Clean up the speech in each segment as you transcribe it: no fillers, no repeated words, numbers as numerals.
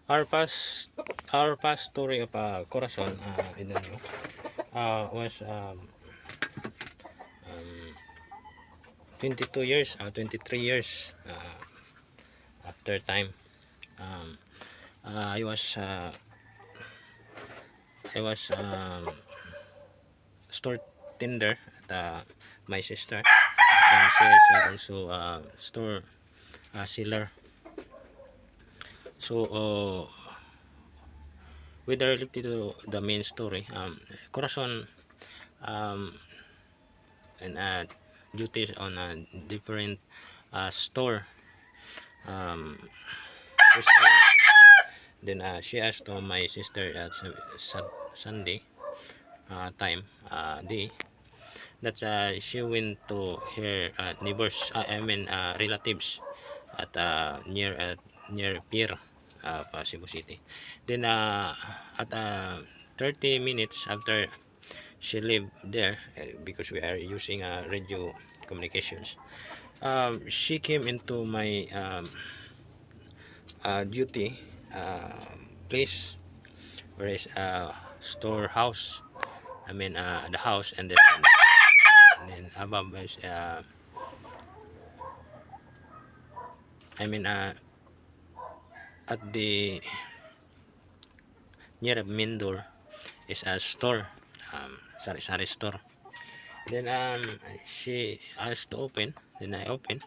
Our past our past story of Corazon, I don't know, was um, 22 years, 23 years after time. Um, I was store tender at my sister, and she is also store seller. So with related to the main story, Corazon um, and duties on a different store. Um, first time, then she asked to my sister at Sunday time day that she went to her neighbors, I mean relatives at near Pier of Cebu City. Then at 30 minutes after she lived there, because we are using radio communications, she came into my duty place, where is storehouse, I mean the house, and then above is I mean at the near main door is a store, sari-sari store. Then she asked to open, then I open.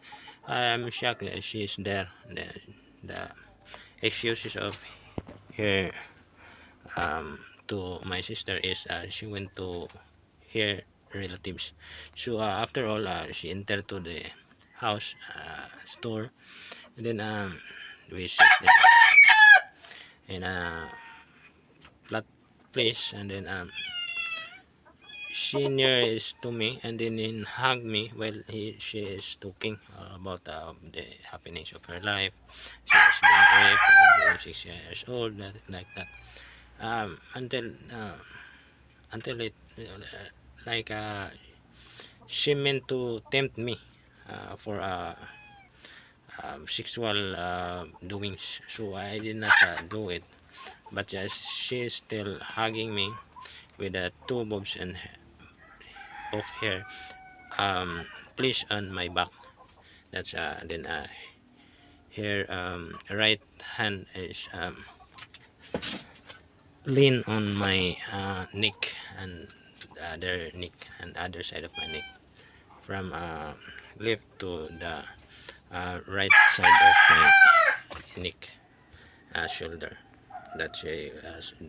I'm shocked that she is there. The excuses of her to my sister is she went to her relatives. So after all, she entered to the house store, and then we sit there in a flat place, and then she near to me, and then he hug me while she is talking about the happenings of her life. She was being raped and 6 years old, like that. Until it like she meant to tempt me for sexual doings. So I did not do it, but she is still hugging me with two bobs and of hair placed on my back. That's then her right hand is lean on my neck, and the other neck and other side of my neck, from left to the right side of my neck, shoulder, that she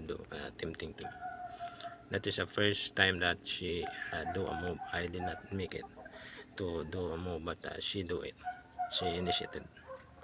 do attempting to. That is the first time that she do a move. I did not make it to do a move, but she do it. She initiated.